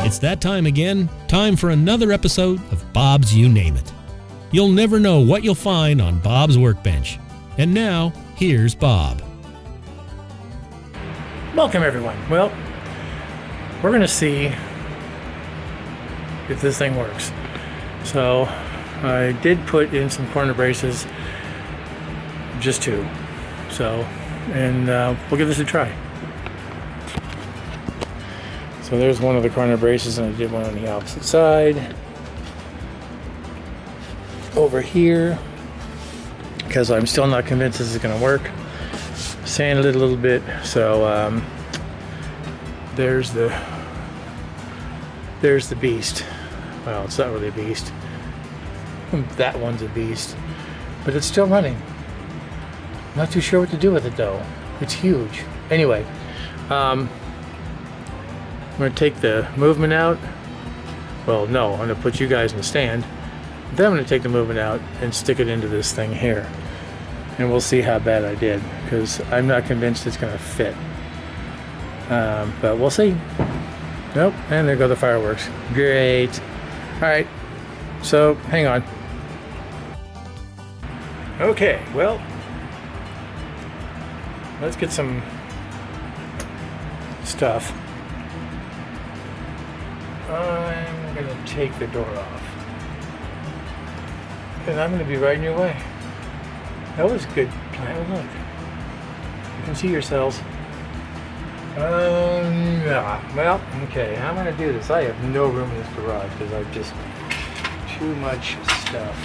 It's that time again, time for another episode of Bob's You Name It. You'll never know what you'll find on Bob's workbench. And now, here's Bob. Welcome everyone. Well, we're going to see if this thing works. So, I did put in some corner braces, just two. So, and we'll give this a try. So there's one of the corner braces, and I did one on the opposite side. Over here, because I'm still not convinced this is going to work. Sanded it a little bit, so there's the beast. Well, it's not really a beast. That one's a beast, but it's still running. Not too sure what to do with it though. It's huge. Anyway, I'm going to take the movement out. Well, no, I'm going to put you guys in the stand. Then I'm going to take the movement out and stick it into this thing here. And we'll see how bad I did, because I'm not convinced it's going to fit. But we'll see. Nope, and there go the fireworks. Great. All right, so hang on. Okay, well, let's get some stuff. I'm going to take the door off. And I'm going to be right in your way. That was a good plan. Look. You can see yourselves. Yeah. Well, okay. I'm going to do this. I have no room in this garage because I've just too much stuff.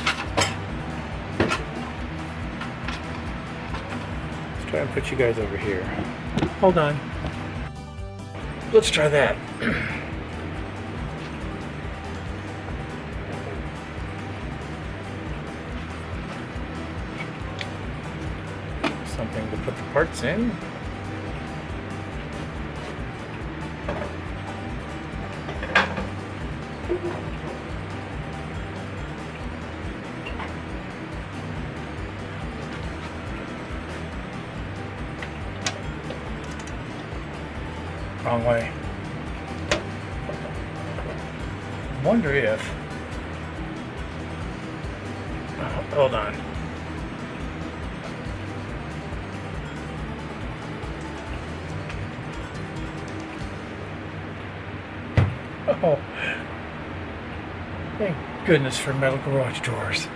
Let's try and put you guys over here. Hold on. Let's try that. Something to put the parts in. Wrong way. Wonder if. Hold on. Oh, thank goodness for metal garage doors.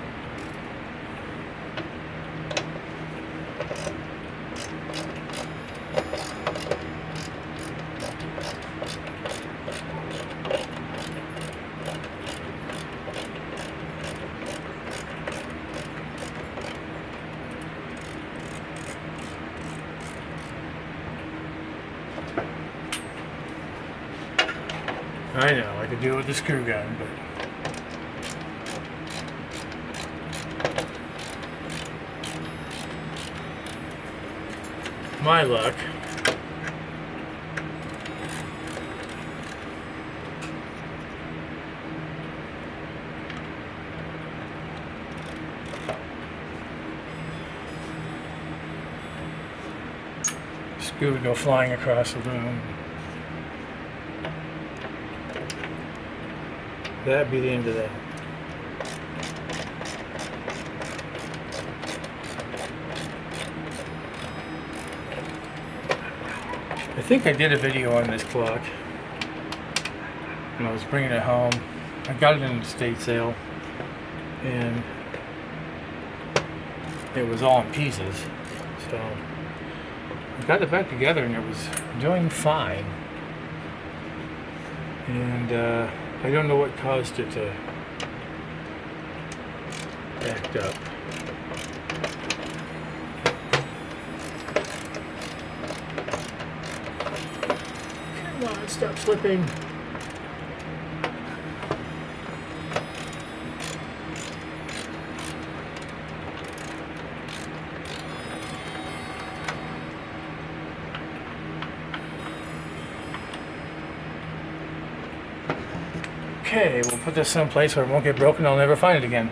I know, I could do it with a screw gun, but my luck. Screw would go flying across the room. That'd be the end of that. I think I did a video on this clock when I was bringing it home. I got it in an estate sale and it was all in pieces. So I got it back together and it was doing fine. And I don't know what caused it to act up. Come on, stop slipping. Okay, we'll put this someplace where it won't get broken. I'll never find it again.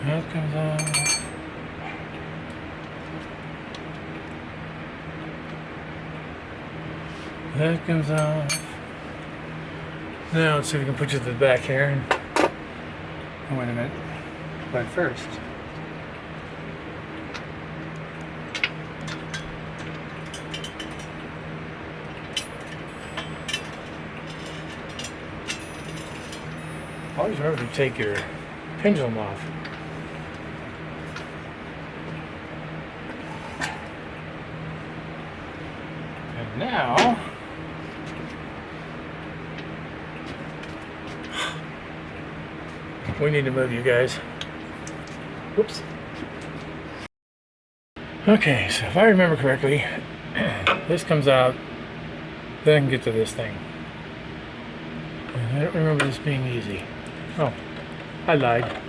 That comes off. That comes off. Now let's see if we can put you to the back here. Oh, wait a minute. But first, always remember to take your pendulum off. And now, we need to move you guys. Whoops. Okay, so if I remember correctly, this comes out, then I can get to this thing. And I don't remember this being easy. Oh, I lied.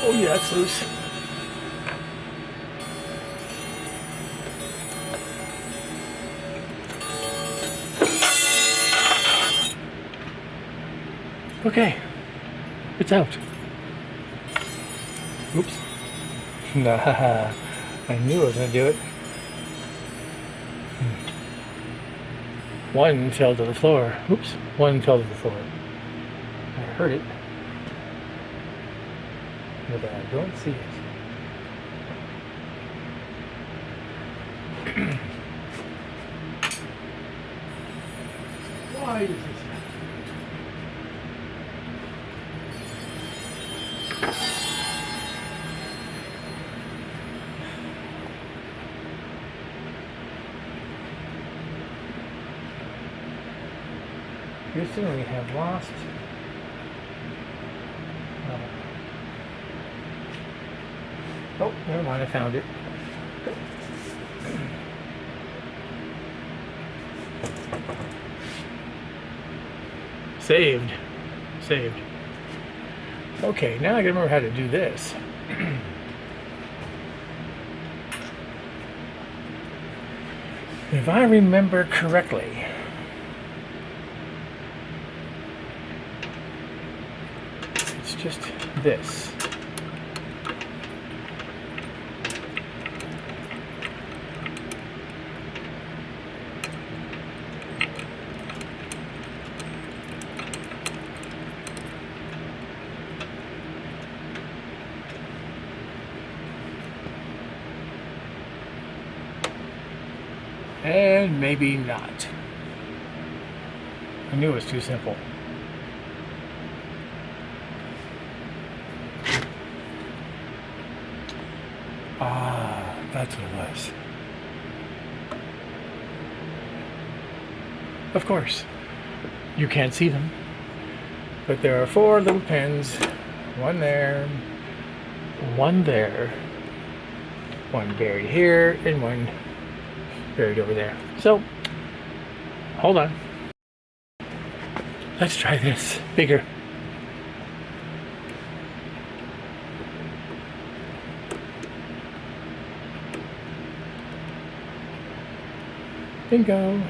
Oh yeah, it's loose. Okay, it's out. Oops. Nah, I knew I was gonna do it. One fell to the floor. Oops, one fell to the floor. I heard it. But I don't see it. Why is this happening? Houston, we have lost. Oh, never mind, I found it. Saved. Saved. Okay, now I gotta remember how to do this. If I remember correctly, it's just this. And maybe not. I knew it was too simple. Ah, that's what it was. Of course, you can't see them, but there are 4 little pins, one there, one there, one buried here, and one buried over there. So, hold on. Let's try this bigger. Bingo.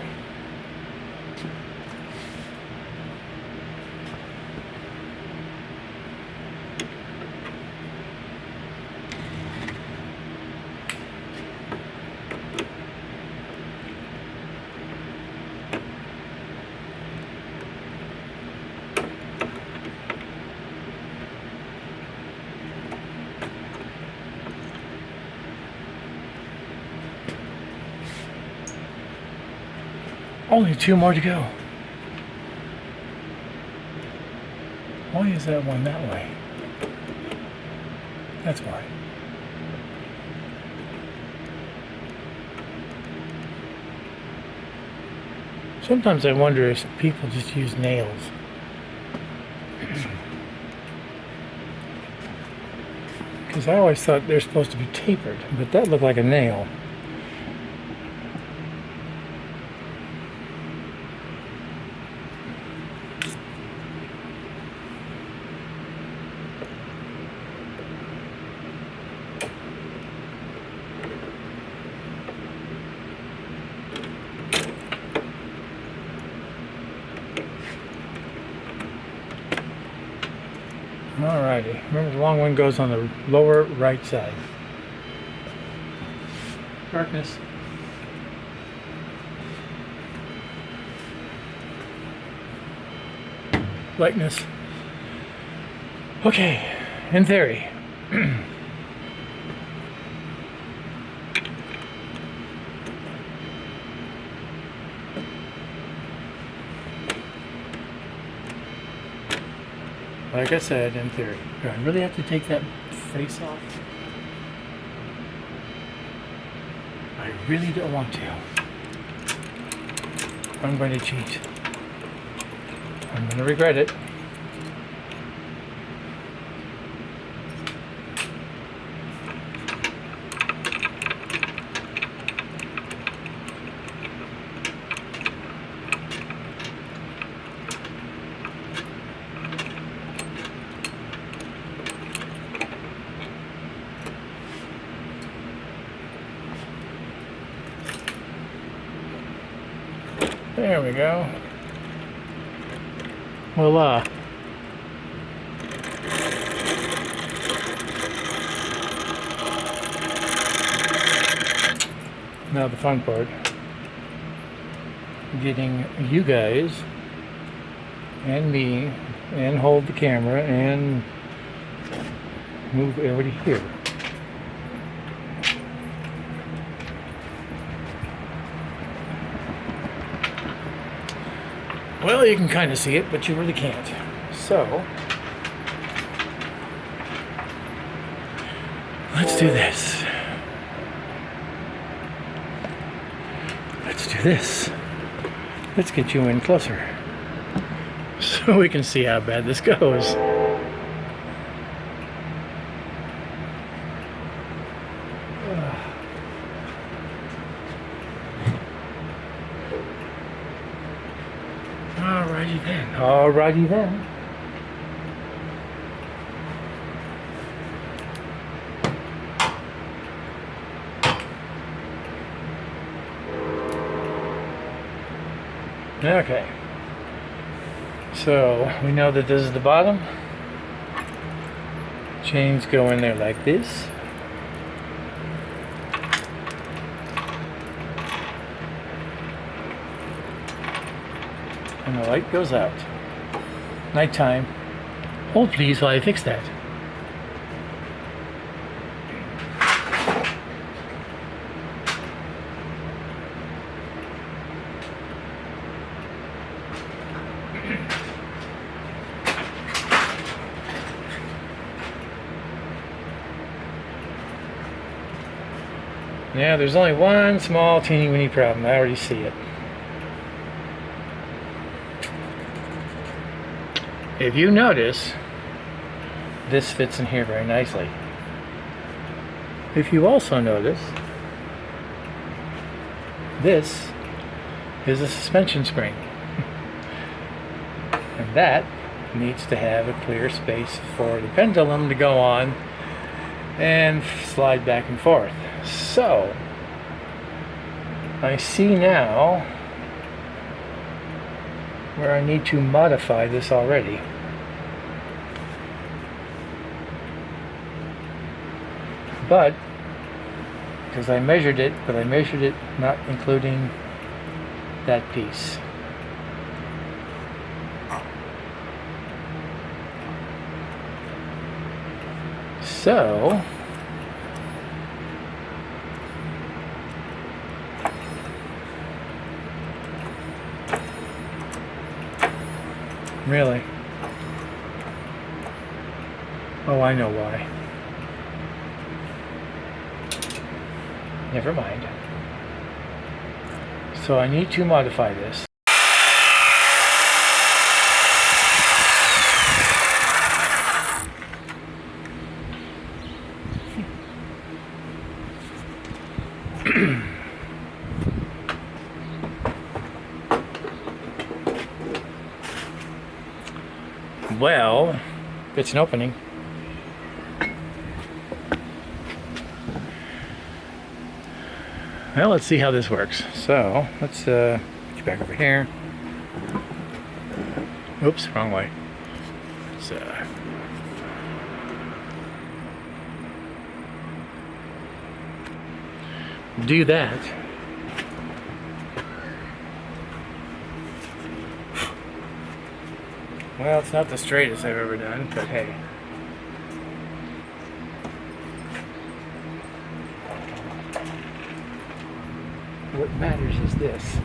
Only 2 more to go. Why is that one that way? That's why. Sometimes I wonder if people just use nails. Because I always thought they're supposed to be tapered, but that looked like a nail. Alrighty, remember the long one goes on the lower right side. Darkness. Lightness. Okay, in theory. Like I said, in theory. Do I really have to take that face off? I really don't want to. I'm going to cheat. I'm going to regret it. There we go. Voila. Now the fun part. Getting you guys and me and hold the camera and move everybody here. Well, you can kind of see it, but you really can't. So, let's do this. Let's do this. Let's get you in closer so we can see how bad this goes. Alrighty then. Alrighty then. Okay. So we know that this is the bottom. Chains go in there like this. And the light goes out. Nighttime. Hold please while I fix that. Yeah, there's only one small teeny weeny problem. I already see it. If you notice, this fits in here very nicely. If you also notice, this is a suspension spring. And that needs to have a clear space for the pendulum to go on and slide back and forth. So, I see now where I need to modify this already. But, because I measured it, but I measured it not including that piece. So, really? Oh, I know why. Never mind. So I need to modify this. Well, it's an opening. Well, let's see how this works. So, let's get you back over here. Oops, wrong way. Let's do that. Well, it's not the straightest I've ever done, but hey. What matters is this.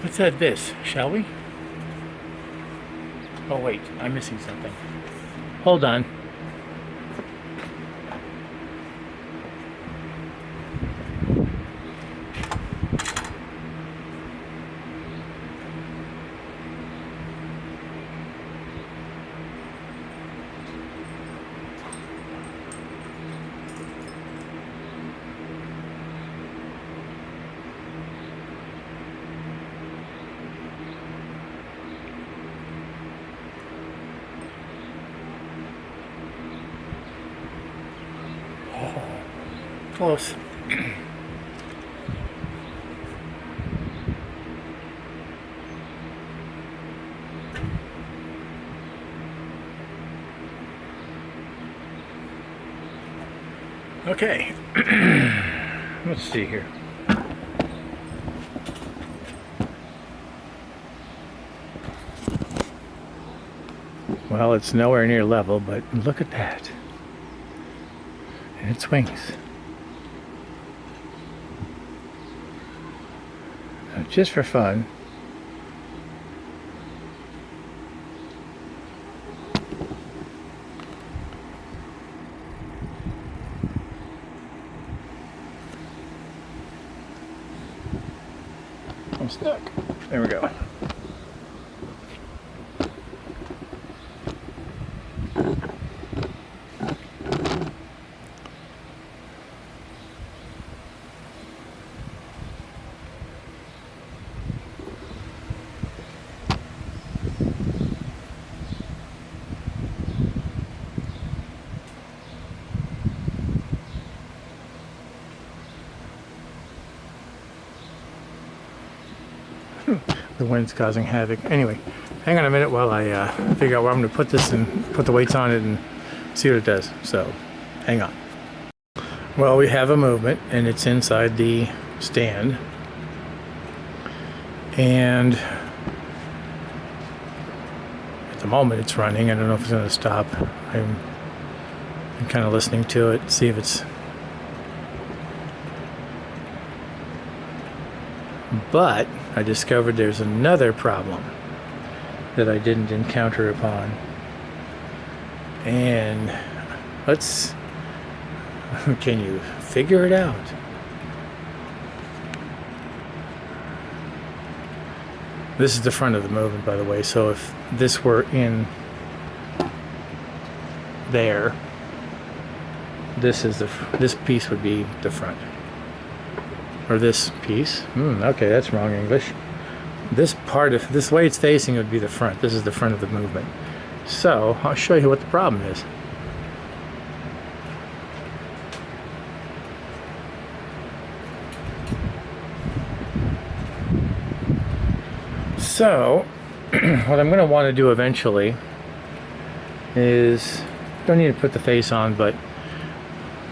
Let's add this, shall we? Oh wait, I'm missing something. Hold on. Close. Okay. Let's see here. Well, it's nowhere near level, but look at that. And it swings. Just for fun. I'm stuck. There we go. The wind's causing havoc. Anyway, hang on a minute while I figure out where I'm going to put this and put the weights on it and see what it does. So, hang on. Well, we have a movement and it's inside the stand. And at the moment it's running. I don't know if it's going to stop. I'm kind of listening to it, see if it's... But I discovered there's another problem that I didn't encounter upon. And let's... Can you figure it out? This is the front of the movement, by the way, so if this were in there, this piece would be the front. Or this piece. Okay, that's wrong English. This way it's facing would be the front. This is the front of the movement. So, I'll show you what the problem is. So, what I'm going to want to do eventually is, don't need to put the face on, but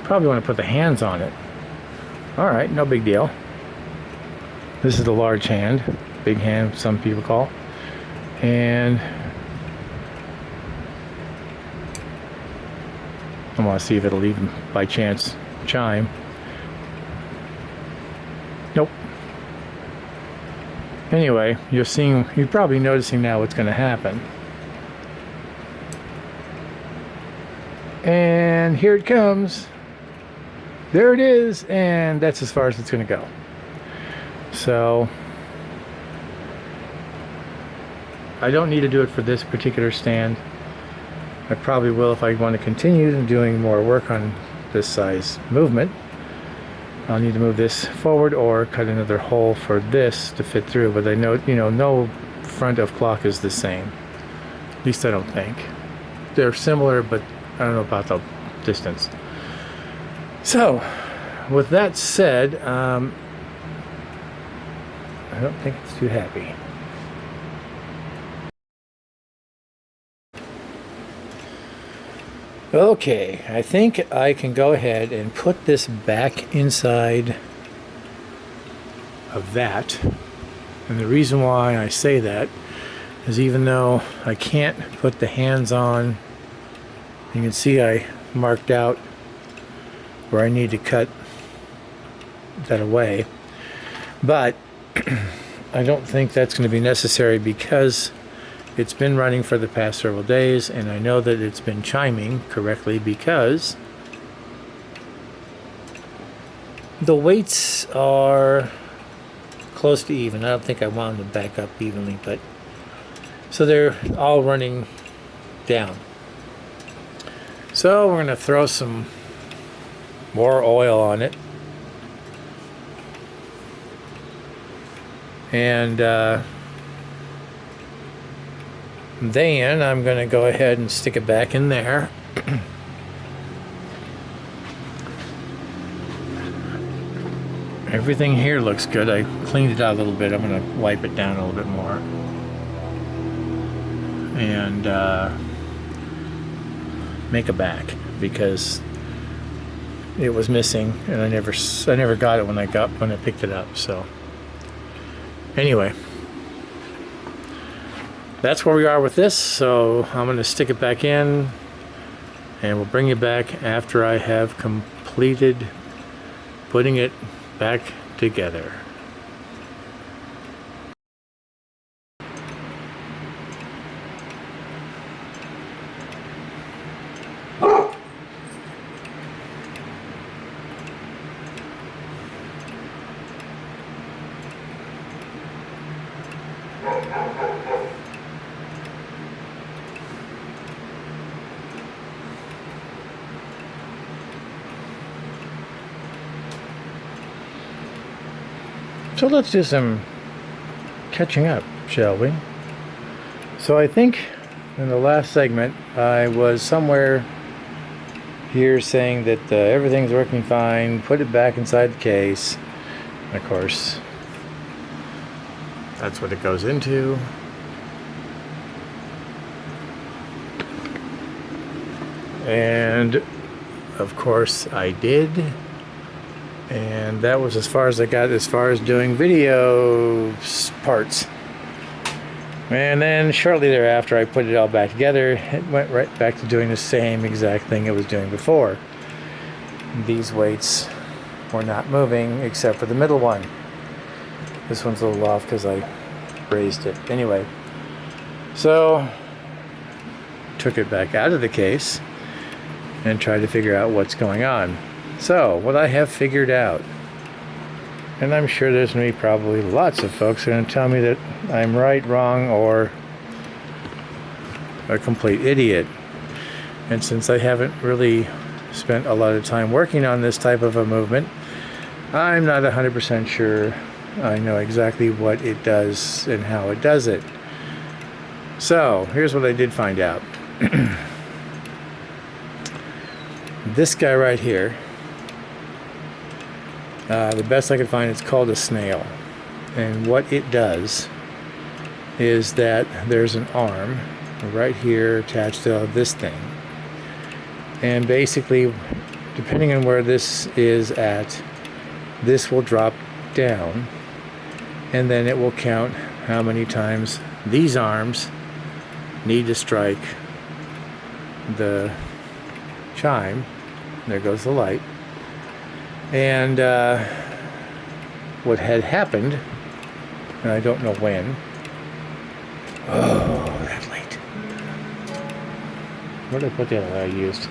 probably want to put the hands on it. Alright, no big deal. This is the large hand, big hand some people call. And I want to see if it'll even by chance chime. Nope. Anyway, you're probably noticing now what's going to happen. And here it comes. there it is, and that's as far as it's going to go. So I don't need to do it for this particular stand. I probably will if I want to continue doing more work on this size movement. I'll need to move this forward or cut another hole for this to fit through, but I know, no front of clock is the same. At least I don't think. They're similar, but I don't know about the distance. So, with that said, I don't think it's too happy. Okay, I think I can go ahead and put this back inside of that. And the reason why I say that is even though I can't put the hands on, you can see I marked out where I need to cut that away. But I don't think that's going to be necessary because it's been running for the past several days, and I know that it's been chiming correctly because the weights are close to even. I don't think I want them to back up evenly, but so they're all running down. So we're going to throw some more oil on it. And then I'm going to go ahead and stick it back in there. Everything here looks good. I cleaned it out a little bit. I'm going to wipe it down a little bit more. And make a back because it was missing and I never got it when I picked it up. So anyway, that's where we are with this. So I'm going to stick it back in and we'll bring it back after I have completed putting it back together. So let's do some catching up, shall we? So I think in the last segment I was somewhere here saying that everything's working fine, put it back inside the case. And of course, that's what it goes into. And of course I did. And that was as far as I got as far as doing video parts. And then shortly thereafter I put it all back together. It went right back to doing the same exact thing it was doing before. These weights were not moving except for the middle one. This one's a little off because I raised it. Anyway, so took it back out of the case and tried to figure out what's going on. So, what I have figured out, and I'm sure there's going to be probably lots of folks who are going to tell me that I'm right, wrong, or a complete idiot. And since I haven't really spent a lot of time working on this type of a movement, I'm not 100% sure I know exactly what it does and how it does it. So, here's what I did find out. This guy right here, the best I could find, it's called a snail. And what it does is that there's an arm right here attached to this thing. And basically, depending on where this is at, this will drop down. And then it will count how many times these arms need to strike the chime. There goes the light. And what had happened, and I don't know when. Oh, that light. Where did I put the other light I used?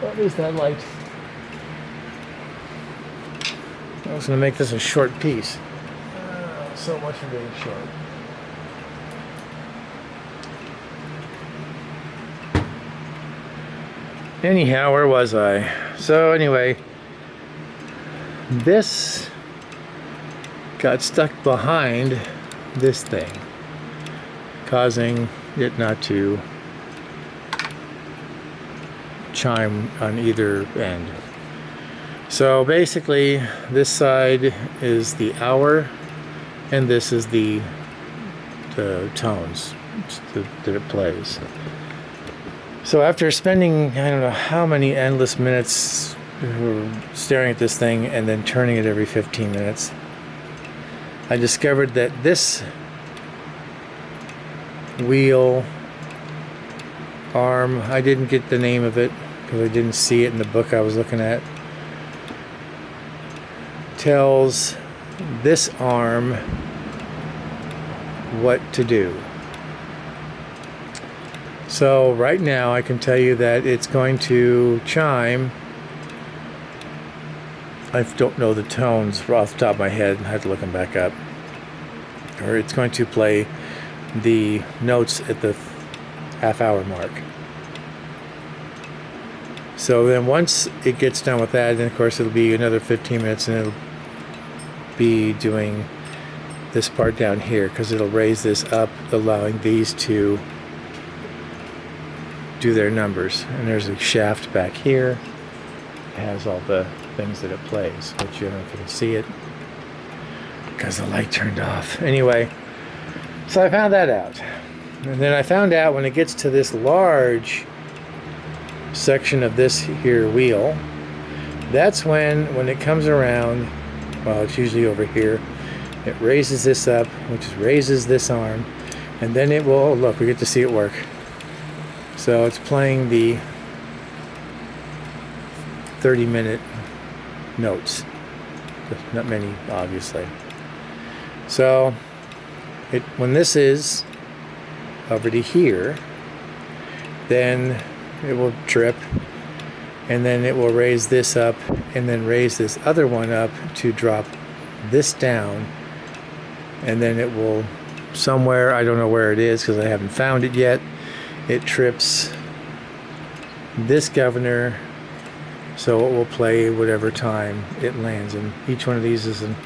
What is that light? I was going to make this a short piece. So much for being short. Anyhow, where was I? So anyway, this got stuck behind this thing, causing it not to chime on either end. So basically, this side is the hour, and this is the tones that it plays. So after spending, I don't know how many endless minutes staring at this thing and then turning it every 15 minutes, I discovered that this wheel arm, I didn't get the name of it because I didn't see it in the book I was looking at, tells this arm what to do. So right now I can tell you that it's going to chime. I don't know the tones off the top of my head. I have to look them back up. Or it's going to play the notes at the half-hour mark. So then once it gets done with that, then of course it'll be another 15 minutes and it'll be doing this part down here because it'll raise this up, allowing these to do their numbers. And there's a shaft back here. It has all the things that it plays, which you don't know if you can see it because the light turned off. Anyway, so I found that out. And then I found out when it gets to this large section of this here wheel, that's when it comes around, well, it's usually over here, it raises this up, which raises this arm, and then it will, oh, look, we get to see it work. So it's playing the 30-minute notes. Not many, obviously. So when this is over to here, then it will trip, and then it will raise this up, and then raise this other one up to drop this down, and then it will somewhere, I don't know where it is because I haven't found it yet, it trips this governor, so it will play whatever time it lands in. Each one of these is an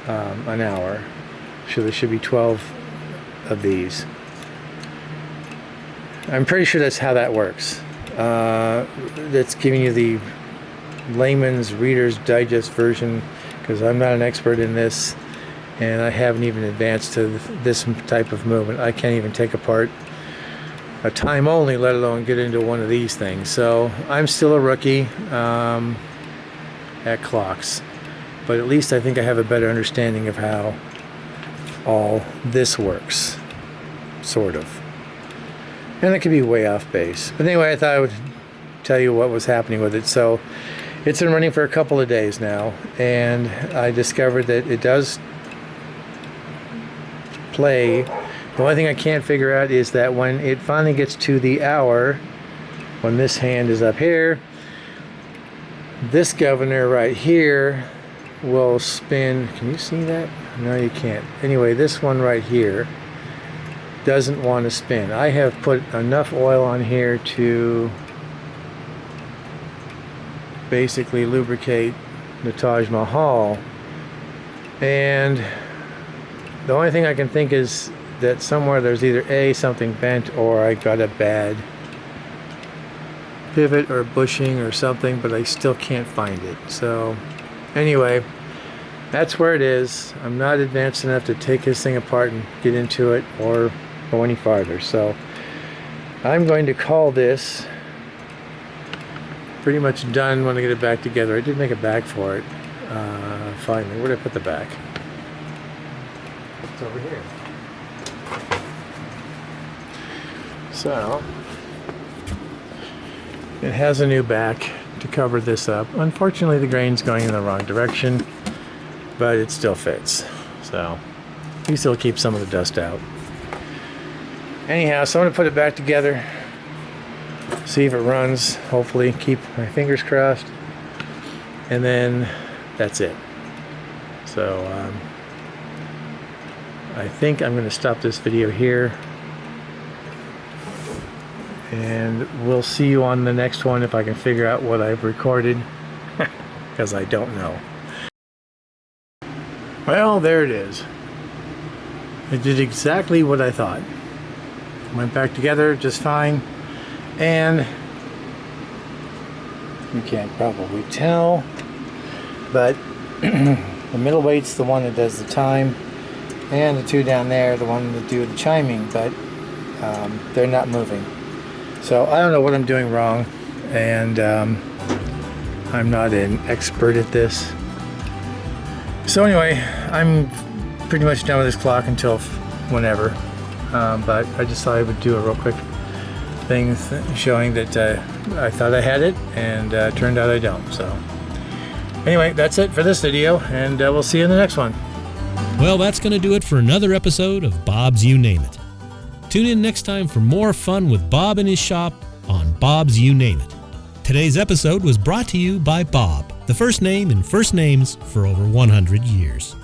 hour, so there should be 12 of these. I'm pretty sure that's how that works. That's giving you the layman's Reader's Digest version, because I'm not an expert in this, and I haven't even advanced to this type of movement. I can't even take apart a time only, let alone get into one of these things. So I'm still a rookie at clocks, but at least I think I have a better understanding of how all this works, sort of. And it could be way off base. But anyway, I thought I would tell you what was happening with it. So it's been running for a couple of days now, and I discovered that it does play. The only thing I can't figure out is that when it finally gets to the hour, when this hand is up here, this governor right here will spin. Can you see that? No, you can't. Anyway, this one right here doesn't want to spin. I have put enough oil on here to basically lubricate the Taj Mahal, and the only thing I can think is that somewhere there's either something bent, or I got a bad pivot or bushing or something, but I still can't find it. So anyway, that's where it is. I'm not advanced enough to take this thing apart and get into it or go any farther. So I'm going to call this pretty much done when I get it back together. I did make a bag for it. Finally, where did I put the bag? It's over here. So it has a new back to cover this up. Unfortunately, the grain's going in the wrong direction, but it still fits. So at least it'll keep some of the dust out. Anyhow, so I'm going to put it back together, see if it runs, hopefully, keep my fingers crossed, and then that's it. So I think I'm going to stop this video here, and we'll see you on the next one if I can figure out what I've recorded, because I don't know. Well, there it is. It did exactly what I thought. Went back together just fine, and you can't probably tell, but the middle weight's the one that does the time, and the two down there, the one that do the chiming, but they're not moving. So I don't know what I'm doing wrong, and I'm not an expert at this. So anyway, I'm pretty much done with this clock until whenever, but I just thought I would do a real quick thing showing that I thought I had it, and turned out I don't. So anyway, that's it for this video, and we'll see you in the next one. Well, that's going to do it for another episode of Bob's You Name It. Tune in next time for more fun with Bob and his shop on Bob's You Name It. Today's episode was brought to you by Bob, the first name in first names for over 100 years.